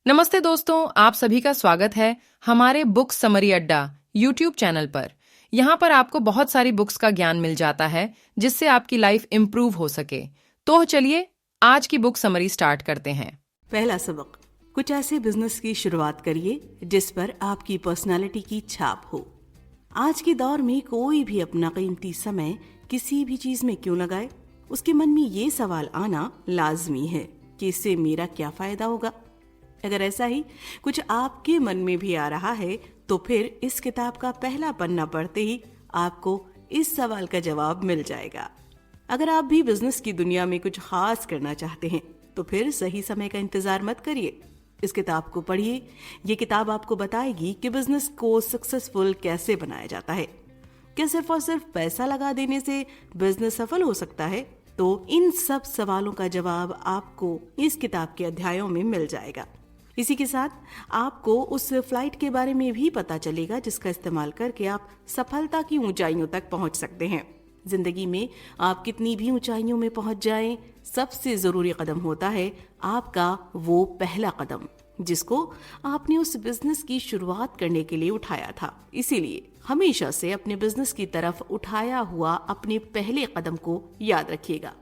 नमस्ते दोस्तों, आप सभी का स्वागत है हमारे बुक समरी अड्डा यूट्यूब चैनल पर। यहाँ पर आपको बहुत सारी बुक्स का ज्ञान मिल जाता है जिससे आपकी लाइफ इम्प्रूव हो सके। तो चलिए आज की बुक समरी स्टार्ट करते हैं। पहला सबक, कुछ ऐसे बिजनेस की शुरुआत करिए जिस पर आपकी पर्सनालिटी की छाप हो। आज के दौर में कोई भी अपना कीमती समय किसी भी चीज में क्यों लगाए, उसके मन में ये सवाल आना लाजमी है कि इससे मेरा क्या फायदा होगा। अगर ऐसा ही कुछ आपके मन में भी आ रहा है तो फिर इस किताब का पहला पन्ना पढ़ते ही आपको इस सवाल का जवाब मिल जाएगा। अगर आप भी बिजनेस की दुनिया में कुछ खास करना चाहते हैं तो फिर सही समय का इंतजार मत करिए, इस किताब को पढ़िए। ये किताब आपको बताएगी कि बिजनेस को सक्सेसफुल कैसे बनाया जाता है। क्या सिर्फ और सिर्फ पैसा लगा देने से बिजनेस सफल हो सकता है? तो इन सब सवालों का जवाब आपको इस किताब के अध्यायों में मिल जाएगा। इसी के साथ आपको उस फ्लाइट के बारे में भी पता चलेगा जिसका इस्तेमाल करके आप सफलता की ऊंचाइयों तक पहुंच सकते हैं। जिंदगी में आप कितनी भी ऊंचाइयों में पहुंच जाएं, सबसे जरूरी कदम होता है आपका वो पहला कदम जिसको आपने उस बिजनेस की शुरुआत करने के लिए उठाया था। इसीलिए हमेशा से अपने बिजनेस की तरफ उठाया हुआ अपने पहले कदम को याद रखिएगा।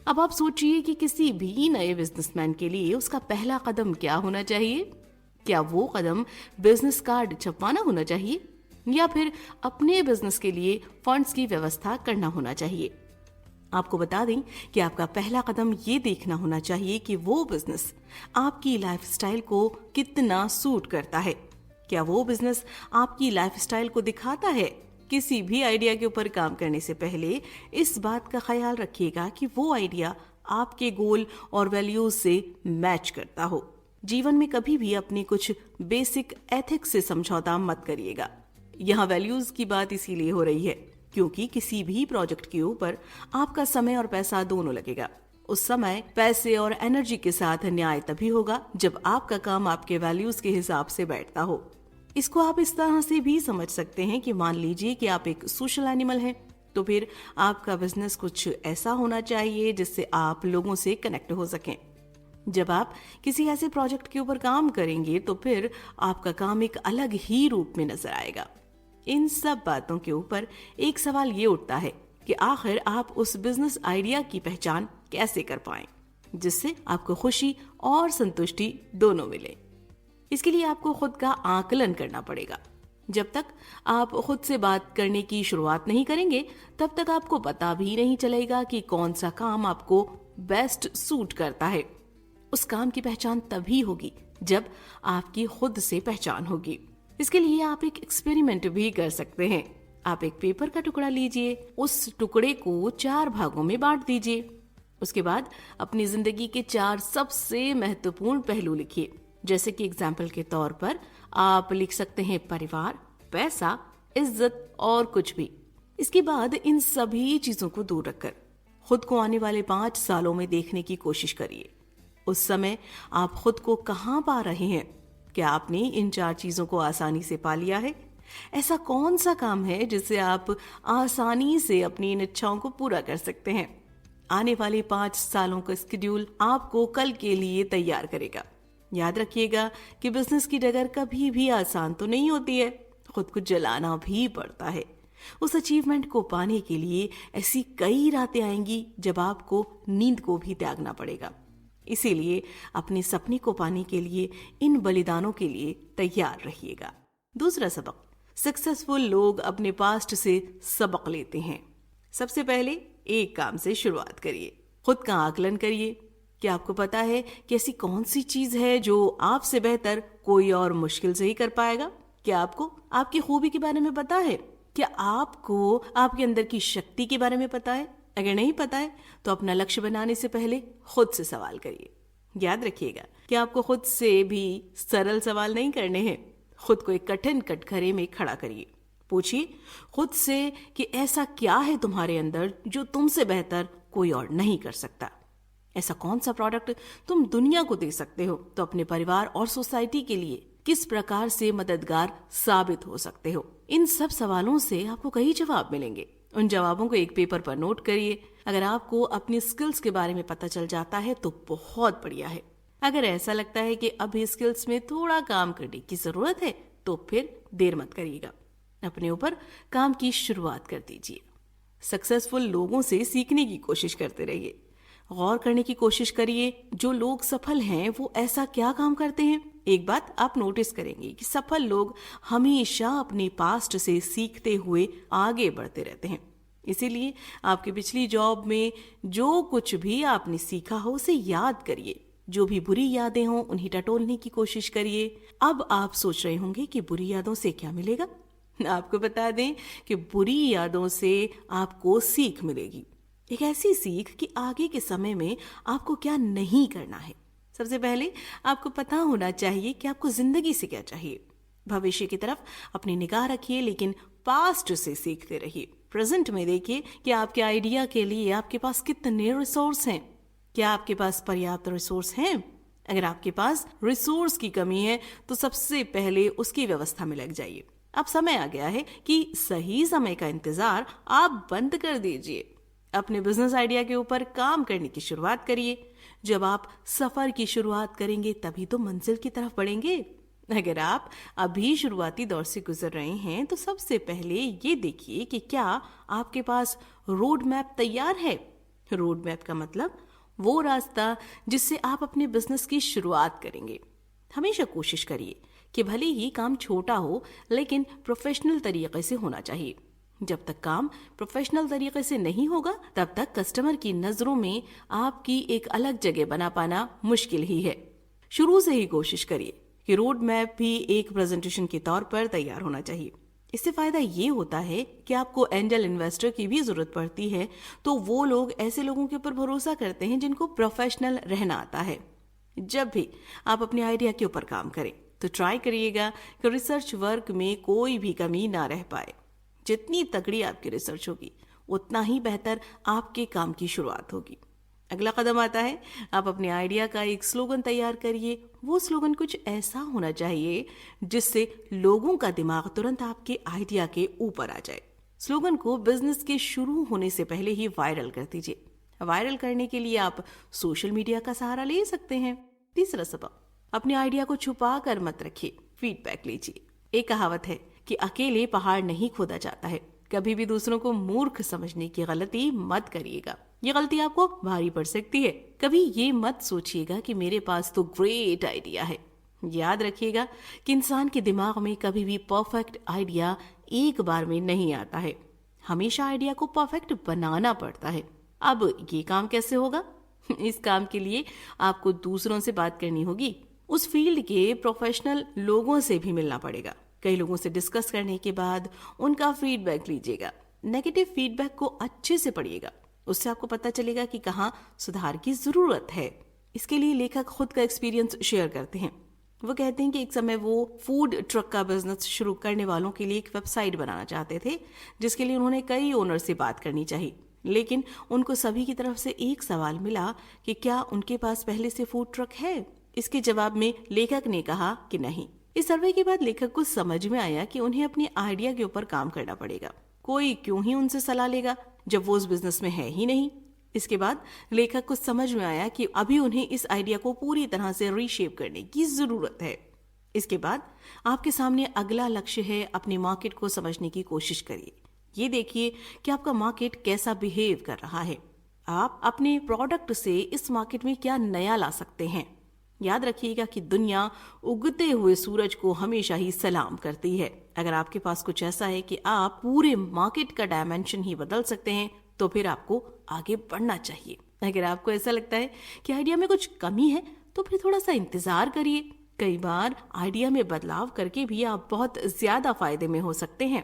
अब आप सोचिए कि किसी भी नए बिजनेसमैन के लिए उसका पहला कदम क्या होना चाहिए। क्या वो कदम बिजनेस कार्ड छपवाना होना चाहिए या फिर अपने बिजनेस के लिए फंड्स की व्यवस्था करना होना चाहिए? आपको बता दें कि आपका पहला कदम ये देखना होना चाहिए कि वो बिजनेस आपकी लाइफस्टाइल को कितना सूट करता है। क्या वो बिजनेस आपकी लाइफस्टाइल को दिखाता है? किसी भी आइडिया के ऊपर काम करने से पहले इस बात का ख्याल रखिएगा कि वो आइडिया आपके गोल और वैल्यूज से मैच करता हो। जीवन में कभी भी अपनी कुछ बेसिक एथिक्स से समझौता मत करिएगा। यहाँ वैल्यूज की बात इसीलिए हो रही है क्योंकि किसी भी प्रोजेक्ट के ऊपर आपका समय और पैसा दोनों लगेगा। उस समय, पैसे और एनर्जी के साथ न्याय तभी होगा जब आपका काम आपके वैल्यूज के हिसाब से बैठता हो। इसको आप इस तरह से भी समझ सकते हैं कि मान लीजिए कि आप एक सोशल एनिमल हैं, तो फिर आपका बिजनेस कुछ ऐसा होना चाहिए जिससे आप लोगों से कनेक्ट हो सकें। जब आप किसी ऐसे प्रोजेक्ट के ऊपर काम करेंगे तो फिर आपका काम एक अलग ही रूप में नजर आएगा। इन सब बातों के ऊपर एक सवाल ये उठता है कि आखिर आप उस बिजनेस आइडिया की पहचान कैसे कर पाएं जिससे आपको खुशी और संतुष्टि दोनों मिले। इसके लिए आपको खुद का आकलन करना पड़ेगा। जब तक आप खुद से बात करने की शुरुआत नहीं करेंगे तब तक आपको पता भी नहीं चलेगा कि कौन सा काम आपको बेस्ट सूट करता है। उस काम की पहचान तभी होगी जब आपकी खुद से पहचान होगी। इसके लिए आप एक एक्सपेरिमेंट भी कर सकते हैं। आप एक पेपर का टुकड़ा लीजिए, उस टुकड़े को 4 भागों में बांट दीजिए। उसके बाद अपनी जिंदगी के 4 सबसे महत्वपूर्ण पहलू लिखिए। जैसे कि एग्जाम्पल के तौर पर आप लिख सकते हैं परिवार, पैसा, इज्जत और कुछ भी। इसके बाद इन सभी चीजों को दूर रखकर खुद को आने वाले 5 सालों में देखने की कोशिश करिए। उस समय आप खुद को कहाँ पा रहे हैं? क्या आपने इन 4 चीजों को आसानी से पा लिया है? ऐसा कौन सा काम है जिससे आप आसानी से अपनी इन इच्छाओं को पूरा कर सकते हैं? आने वाले 5 सालों का स्केड्यूल आपको कल के लिए तैयार करेगा। याद रखिएगा कि बिजनेस की डगर कभी भी आसान तो नहीं होती है, खुद को जलाना भी पड़ता है। उस अचीवमेंट को पाने के लिए ऐसी कई रातें आएंगी जब आपको नींद को भी त्यागना पड़ेगा। इसीलिए अपने सपने को पाने के लिए इन बलिदानों के लिए तैयार रहिएगा। दूसरा सबक, सक्सेसफुल लोग अपने पास्ट से सबक लेते हैं। सबसे पहले एक काम से शुरुआत करिए, खुद का आकलन करिए। क्या आपको पता है कि ऐसी कौन सी चीज है जो आपसे बेहतर कोई और मुश्किल से ही कर पाएगा? क्या आपको आपकी खूबी के बारे में पता है? क्या आपको आपके अंदर की शक्ति के बारे में पता है? अगर नहीं पता है तो अपना लक्ष्य बनाने से पहले खुद से सवाल करिए। याद रखिएगा कि आपको खुद से भी सरल सवाल नहीं करने हैं। खुद को एक कठिन कटघरे में खड़ा करिए। पूछिए खुद से कि ऐसा क्या है तुम्हारे अंदर जो तुमसे बेहतर कोई और नहीं कर सकता। ऐसा कौन सा प्रोडक्ट तुम दुनिया को दे सकते हो तो अपने परिवार और सोसाइटी के लिए किस प्रकार से मददगार साबित हो सकते हो? इन सब सवालों से आपको कई जवाब मिलेंगे। उन जवाबों को एक पेपर पर नोट करिए। अगर आपको अपनी स्किल्स के बारे में पता चल जाता है तो बहुत बढ़िया है। अगर ऐसा लगता है कि अभी स्किल्स में थोड़ा काम करने की जरूरत है तो फिर देर मत करिएगा, अपने ऊपर काम की शुरुआत कर दीजिए। सक्सेसफुल लोगों से सीखने की कोशिश करते रहिए, गौर करने की कोशिश करिए जो लोग सफल हैं वो ऐसा क्या काम करते हैं। एक बात आप नोटिस करेंगे कि सफल लोग हमेशा अपने पास्ट से सीखते हुए आगे बढ़ते रहते हैं। इसीलिए आपकी पिछली जॉब में जो कुछ भी आपने सीखा हो उसे याद करिए, जो भी बुरी यादें हों उन्हें टटोलने की कोशिश करिए। अब आप सोच रहे होंगे कि बुरी यादों से क्या मिलेगा। आपको बता दें कि बुरी यादों से आपको सीख मिलेगी, एक ऐसी सीख कि आगे के समय में आपको क्या नहीं करना है। सबसे पहले आपको पता होना चाहिए कि आपको जिंदगी से क्या चाहिए। भविष्य की तरफ अपनी निगाह रखिए, लेकिन पास्ट से सीखते रहिए। प्रेजेंट में देखिए कि आपके आइडिया के लिए आपके पास कितने रिसोर्स हैं। क्या आपके पास पर्याप्त रिसोर्स हैं? अगर आपके पास रिसोर्स की कमी है तो सबसे पहले उसकी व्यवस्था में लग जाइए। अब समय आ गया है कि सही समय का इंतजार आप बंद कर दीजिए। अपने बिजनेस आइडिया के ऊपर काम करने की शुरुआत करिए। जब आप सफर की शुरुआत करेंगे तभी तो मंजिल की तरफ बढ़ेंगे। अगर आप अभी शुरुआती दौर से गुजर रहे हैं तो सबसे पहले ये देखिए कि क्या आपके पास रोड मैप तैयार है। रोड मैप का मतलब वो रास्ता जिससे आप अपने बिजनेस की शुरुआत करेंगे। हमेशा कोशिश करिए कि भले ही काम छोटा हो लेकिन प्रोफेशनल तरीके से होना चाहिए। जब तक काम प्रोफेशनल तरीके से नहीं होगा तब तक कस्टमर की नजरों में आपकी एक अलग जगह बना पाना मुश्किल ही है। शुरू से ही कोशिश करिए कि रोड मैप भी एक प्रेजेंटेशन के तौर पर तैयार होना चाहिए। इससे फायदा ये होता है कि आपको एंजल इन्वेस्टर की भी जरूरत पड़ती है, तो वो लोग ऐसे लोगों के ऊपर भरोसा करते हैं जिनको प्रोफेशनल रहना आता है। जब भी आप अपने आइडिया के ऊपर काम करें तो ट्राई करिएगा कि रिसर्च वर्क में कोई भी कमी ना रह पाए। जितनी तगड़ी आपकी रिसर्च होगी उतना ही बेहतर आपके काम की शुरुआत होगी। अगला कदम आता है, आप अपने आइडिया का एक स्लोगन तैयार करिए। वो स्लोगन कुछ ऐसा होना चाहिए जिससे लोगों का दिमाग तुरंत आपके आइडिया के ऊपर आ जाए। स्लोगन को बिजनेस के शुरू होने से पहले ही वायरल कर दीजिए। वायरल करने के लिए आप सोशल मीडिया का सहारा ले सकते हैं। तीसरा सबक, अपने आइडिया को छुपा कर मत रखिए, फीडबैक लीजिए। एक कहावत है कि अकेले पहाड़ नहीं खोदा जाता है। कभी भी दूसरों को मूर्ख समझने की गलती मत करिएगा, ये गलती आपको भारी पड़ सकती है। कभी ये मत सोचिएगा कि मेरे पास तो ग्रेट आइडिया है। याद रखिएगा कि इंसान के दिमाग में कभी भी परफेक्ट आइडिया एक बार में नहीं आता है, हमेशा आइडिया को परफेक्ट बनाना पड़ता है। अब ये काम कैसे होगा? इस काम के लिए आपको दूसरों से बात करनी होगी, उस फील्ड के प्रोफेशनल लोगों से भी मिलना पड़ेगा। कई लोगों से डिस्कस करने के बाद उनका फीडबैक लीजिएगा। नेगेटिव फीडबैक को अच्छे से पढ़िएगा, उससे आपको पता चलेगा कि कहाँ सुधार की जरूरत है। इसके लिए लेखक खुद का एक्सपीरियंस शेयर करते हैं। वो कहते हैं कि एक समय वो फूड ट्रक का बिजनेस शुरू करने वालों के लिए एक वेबसाइट बनाना चाहते थे, जिसके लिए उन्होंने कई ओनर से बात करनी चाहिए। लेकिन उनको सभी की तरफ से एक सवाल मिला कि क्या उनके पास पहले से फूड ट्रक है। इसके जवाब में लेखक ने कहा कि नहीं। इस सर्वे के बाद लेखक को समझ में आया कि उन्हें अपने आइडिया के ऊपर काम करना पड़ेगा। कोई क्यों ही उनसे सलाह लेगा जब वो उस बिजनेस में है ही नहीं। इसके बाद लेखक को समझ में आया कि अभी उन्हें इस आइडिया को पूरी तरह से रीशेप करने की जरूरत है। इसके बाद आपके सामने अगला लक्ष्य है, अपने मार्केट को समझने की कोशिश करिए। ये देखिए कि आपका मार्केट कैसा बिहेव कर रहा है। आप अपने प्रोडक्ट से इस मार्केट में क्या नया ला सकते हैं। याद रखिएगा कि दुनिया उगते हुए सूरज को हमेशा ही सलाम करती है। अगर आपके पास कुछ ऐसा है कि आप पूरे मार्केट का डायमेंशन ही बदल सकते हैं तो फिर आपको आगे बढ़ना चाहिए। अगर आपको ऐसा लगता है कि आइडिया में कुछ कमी है तो फिर थोड़ा सा इंतजार करिए। कई बार आइडिया में बदलाव करके भी आप बहुत ज्यादा फायदे में हो सकते हैं।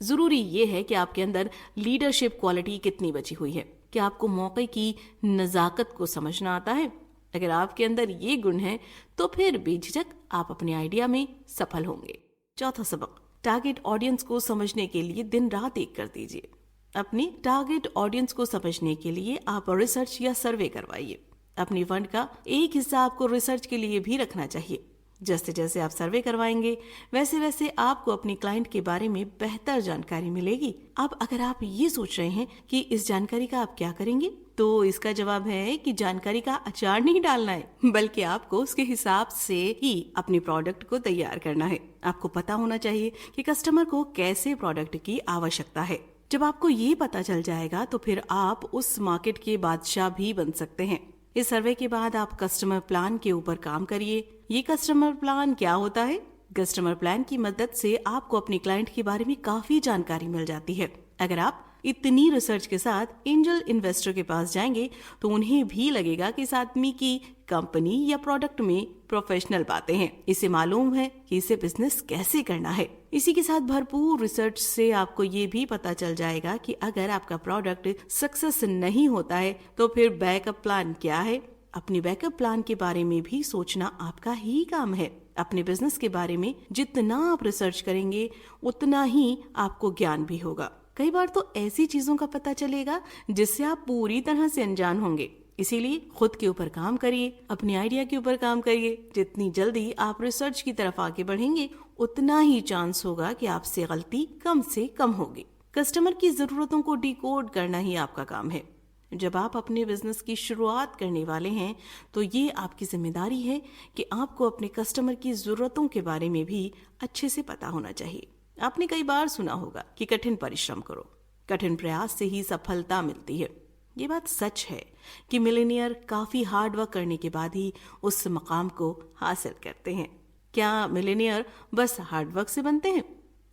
जरूरी ये है कि आपके अंदर लीडरशिप क्वालिटी कितनी बची हुई है, कि आपको मौके की नजाकत को समझना आता है। अगर आपके अंदर ये गुण है तो फिर बेझिझक आप अपने आइडिया में सफल होंगे। चौथा सबक, टारगेट ऑडियंस को समझने के लिए दिन रात एक कर दीजिए। अपनी टारगेट ऑडियंस को समझने के लिए आप रिसर्च या सर्वे करवाइए। अपनी फंड का एक हिस्सा आपको रिसर्च के लिए भी रखना चाहिए। जैसे जैसे आप सर्वे करवाएंगे वैसे वैसे आपको अपने क्लाइंट के बारे में बेहतर जानकारी मिलेगी। अब अगर आप ये सोच रहे हैं कि इस जानकारी का आप क्या करेंगे, तो इसका जवाब है कि जानकारी का अचार नहीं डालना है, बल्कि आपको उसके हिसाब से ही अपने प्रोडक्ट को तैयार करना है। आपको पता होना चाहिए कि कस्टमर को कैसे प्रोडक्ट की आवश्यकता है। जब आपको ये पता चल जाएगा तो फिर आप उस मार्केट के बादशाह भी बन सकते हैं। इस सर्वे के बाद आप कस्टमर प्लान के ऊपर काम करिए। ये कस्टमर प्लान क्या होता है? कस्टमर प्लान की मदद से आपको अपने क्लाइंट के बारे में काफी जानकारी मिल जाती है। अगर आप इतनी रिसर्च के साथ एंजल इन्वेस्टर के पास जाएंगे तो उन्हें भी लगेगा कि इस आदमी की कंपनी या प्रोडक्ट में प्रोफेशनल बातें हैं, इसे मालूम है कि इसे बिजनेस कैसे करना है। इसी के साथ भरपूर रिसर्च से आपको ये भी पता चल जाएगा कि अगर आपका प्रोडक्ट सक्सेस नहीं होता है तो फिर बैकअप प्लान क्या है। अपनी बैकअप प्लान के बारे में भी सोचना आपका ही काम है। अपने बिजनेस के बारे में जितना आप रिसर्च करेंगे उतना ही आपको ज्ञान भी होगा। कई बार तो ऐसी चीजों का पता चलेगा जिससे आप पूरी तरह से अनजान होंगे। इसीलिए खुद के ऊपर काम करिए, अपने आइडिया के ऊपर काम करिए। जितनी जल्दी आप रिसर्च की तरफ आगे बढ़ेंगे उतना ही चांस होगा कि आपसे गलती कम से कम होगी। कस्टमर की जरूरतों को डिकोड करना ही आपका काम है। जब आप अपने बिजनेस की शुरुआत करने वाले हैं तो ये आपकी जिम्मेदारी है कि आपको अपने कस्टमर की जरूरतों के बारे में भी अच्छे से पता होना चाहिए। आपने कई बार सुना होगा कि कठिन परिश्रम करो, कठिन प्रयास से ही सफलता मिलती है। ये बात सच है कि मिलेनियर काफी हार्ड वर्क करने के बाद ही उस मकाम को हासिल करते हैं। क्या मिलेनियर बस हार्ड वर्क से बनते हैं?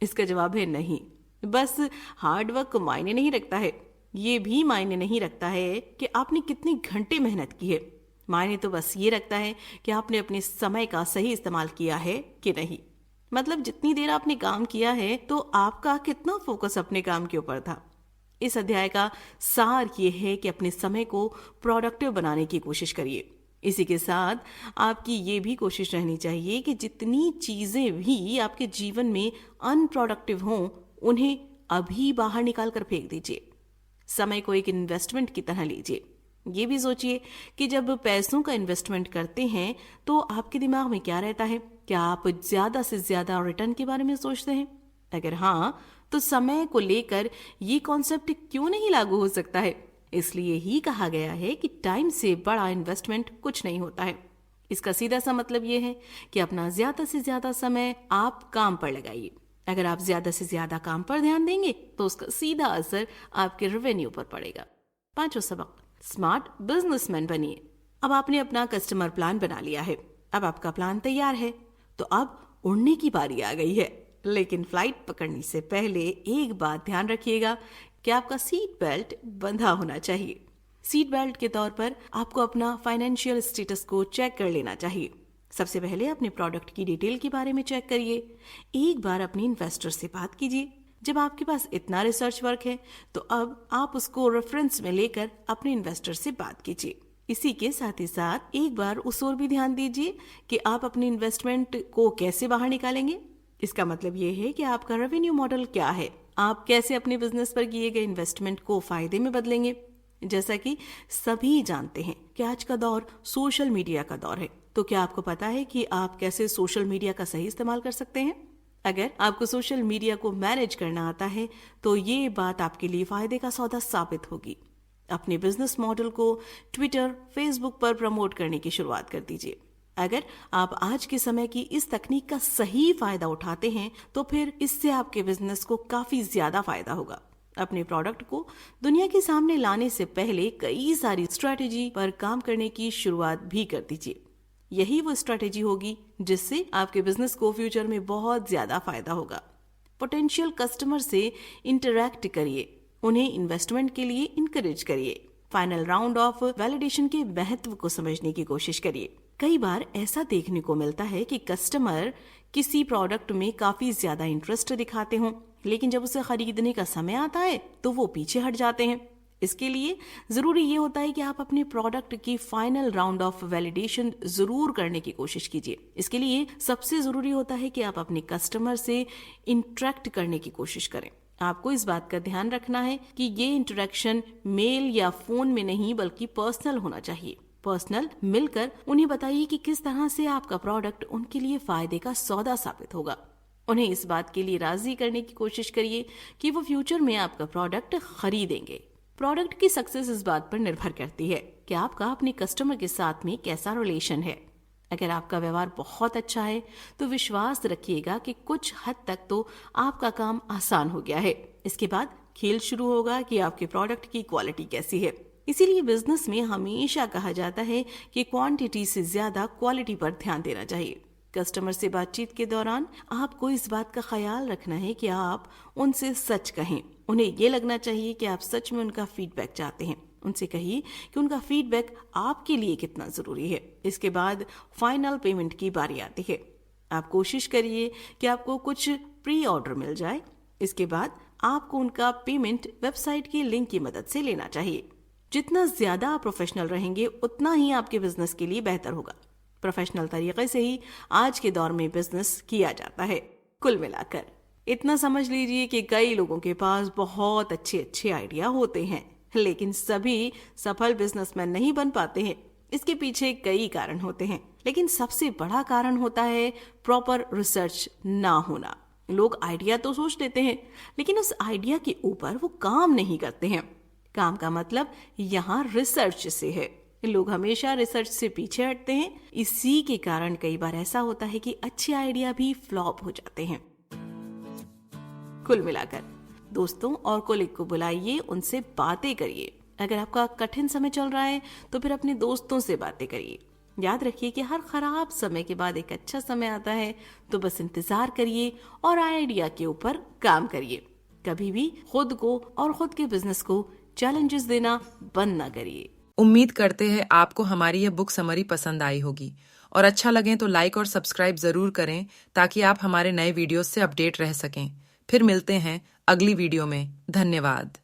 इसका जवाब है नहीं। बस हार्ड वर्क मायने नहीं रखता है, ये भी मायने नहीं रखता है कि आपने कितने घंटे मेहनत की है। मायने तो बस ये रखता है कि आपने अपने समय का सही इस्तेमाल किया है कि नहीं। मतलब जितनी देर आपने काम किया है तो आपका कितना फोकस अपने काम के ऊपर था। इस अध्याय का सार ये है कि अपने समय को प्रोडक्टिव बनाने की कोशिश करिए। इसी के साथ आपकी ये भी कोशिश रहनी चाहिए कि जितनी चीजें भी आपके जीवन में अनप्रोडक्टिव हों उन्हें अभी बाहर निकाल कर फेंक दीजिए। समय को एक इन्वेस्टमेंट की तरह लीजिए। ये भी सोचिए कि जब पैसों का इन्वेस्टमेंट करते हैं तो आपके दिमाग में क्या रहता है? क्या आप ज्यादा से ज्यादा रिटर्न के बारे में सोचते हैं? अगर हाँ, तो समय को लेकर ये कॉन्सेप्ट क्यों नहीं लागू हो सकता है? इसलिए ही कहा गया है कि टाइम से बड़ा इन्वेस्टमेंट कुछ नहीं होता है। इसका सीधा सा मतलब ये है कि अपना ज्यादा से ज्यादा समय आप काम पर लगाइए। अगर आप ज्यादा से ज्यादा काम पर ध्यान देंगे तो उसका सीधा असर आपके रेवेन्यू पर पड़ेगा। पांचवा सबक, स्मार्ट बिजनेसमैन बनिए। अब आपने अपना कस्टमर प्लान बना लिया है, अब आपका प्लान तैयार है, तो अब उड़ने की बारी आ गई है। लेकिन फ्लाइट पकड़ने से पहले एक बात ध्यान रखिएगा कि आपका सीट बेल्ट बंधा होना चाहिए। सीट बेल्ट के तौर पर आपको अपना फाइनेंशियल स्टेटस को चेक कर लेना चाहिए। सबसे पहले अपने प्रोडक्ट की डिटेल के बारे में चेक करिए। एक बार अपने इन्वेस्टर से बात कीजिए। जब आपके पास इतना रिसर्च वर्क है तो अब आप उसको रेफरेंस में लेकर अपने इन्वेस्टर से बात कीजिए। इसी के साथ ही साथ एक बार उस ओर भी ध्यान दीजिए कि आप अपनी इन्वेस्टमेंट को कैसे बाहर निकालेंगे। इसका मतलब ये है कि आपका रेवेन्यू मॉडल क्या है, आप कैसे अपने बिजनेस पर किए गए इन्वेस्टमेंट को फायदे में बदलेंगे। जैसा कि सभी जानते हैं कि आज का दौर सोशल मीडिया का दौर है, तो क्या आपको पता है कि आप कैसे सोशल मीडिया का सही इस्तेमाल कर सकते हैं? अगर आपको सोशल मीडिया को मैनेज करना आता है तो ये बात आपके लिए फायदे का सौदा साबित होगी। अपने बिजनेस मॉडल को ट्विटर, फेसबुक पर प्रमोट करने की शुरुआत कर दीजिए। अगर आप आज के समय की इस तकनीक का सही फायदा उठाते हैं तो फिर इससे आपके बिजनेस को काफी ज्यादा फायदा होगा। अपने प्रोडक्ट को दुनिया के सामने लाने से पहले कई सारी स्ट्रैटेजी पर काम करने की शुरुआत भी कर दीजिए। यही वो स्ट्रैटेजी होगी जिससे आपके बिजनेस को फ्यूचर में बहुत ज्यादा फायदा होगा। पोटेंशियल कस्टमर से इंटरैक्ट करिए, उन्हें इन्वेस्टमेंट के लिए इनकरेज करिए। फाइनल राउंड ऑफ वैलिडेशन के महत्व को समझने की कोशिश करिए। कई बार ऐसा देखने को मिलता है कि कस्टमर किसी प्रोडक्ट में काफी ज्यादा इंटरेस्ट दिखाते हों, लेकिन जब उसे खरीदने का समय आता है तो वो पीछे हट जाते हैं। इसके लिए जरूरी ये होता है कि आप अपने प्रोडक्ट की फाइनल राउंड ऑफ वैलिडेशन जरूर करने की कोशिश कीजिए। इसके लिए सबसे जरूरी होता है कि आप अपने कस्टमर से इंटरेक्ट करने की कोशिश करें। आपको इस बात का ध्यान रखना है कि ये इंटरेक्शन मेल या फोन में नहीं बल्कि पर्सनल होना चाहिए। पर्सनल मिलकर उन्हें बताइए कि किस तरह से आपका प्रोडक्ट उनके लिए फायदे का सौदा साबित होगा। उन्हें इस बात के लिए राजी करने की कोशिश करिए कि वो फ्यूचर में आपका प्रोडक्ट खरीदेंगे। प्रोडक्ट की सक्सेस इस बात पर निर्भर करती है कि आपका अपने कस्टमर के साथ में कैसा रिलेशन है। अगर आपका व्यवहार बहुत अच्छा है तो विश्वास रखिएगा कि कुछ हद तक तो आपका काम आसान हो गया है। इसके बाद खेल शुरू होगा कि आपके प्रोडक्ट की क्वालिटी कैसी है। इसीलिए बिजनेस में हमेशा कहा जाता है कि क्वांटिटी से ज्यादा क्वालिटी पर ध्यान देना चाहिए। कस्टमर से बातचीत के दौरान आपको इस बात का ख्याल रखना है कि आप उनसे सच कहें। उन्हें ये लगना चाहिए कि आप सच में उनका फीडबैक चाहते हैं। उनसे कहिए कि उनका फीडबैक आपके लिए कितना जरूरी है। इसके बाद फाइनल पेमेंट की बारी आती है। आप कोशिश करिए कि आपको कुछ प्री ऑर्डर मिल जाए। इसके बाद आपको उनका पेमेंट वेबसाइट के लिंक की मदद से लेना चाहिए। जितना ज्यादा आप प्रोफेशनल रहेंगे उतना ही आपके बिजनेस के लिए बेहतर होगा। प्रोफेशनल तरीके से ही आज के दौर में बिजनेस किया जाता है। कुल मिलाकर इतना समझ लीजिए कि कई लोगों के पास बहुत अच्छे अच्छे आइडिया होते हैं, लेकिन सभी सफल बिजनेसमैन नहीं बन पाते हैं। इसके पीछे कई कारण होते हैं, लेकिन सबसे बड़ा कारण होता है प्रॉपर रिसर्च ना होना। लोग आइडिया तो सोच लेते हैं, लेकिन उस आइडिया के ऊपर वो काम नहीं करते हैं। काम का मतलब यहाँ रिसर्च से है। लोग हमेशा रिसर्च से पीछे हटते हैं। इसी के कारण कई बार ऐसा होता है कि अच्छे आइडिया भी फ्लॉप हो जाते हैं। कुल मिलाकर दोस्तों और कोलिग को बुलाइए, उनसे बातें करिए। अगर आपका कठिन समय चल रहा है तो फिर अपने दोस्तों से बातें करिए। याद रखिए कि हर खराब समय के बाद एक अच्छा समय आता है, तो बस इंतजार करिए और आइडिया के ऊपर काम करिए। कभी भी खुद को और खुद के बिजनेस को चैलेंजेस देना बंद ना करिए। उम्मीद करते हैं आपको हमारी यह बुक समरी पसंद आई होगी, और अच्छा लगे तो लाइक और सब्सक्राइब जरूर करें ताकि आप हमारे नए वीडियोस से अपडेट रह सकें। फिर मिलते हैं अगली वीडियो में। धन्यवाद।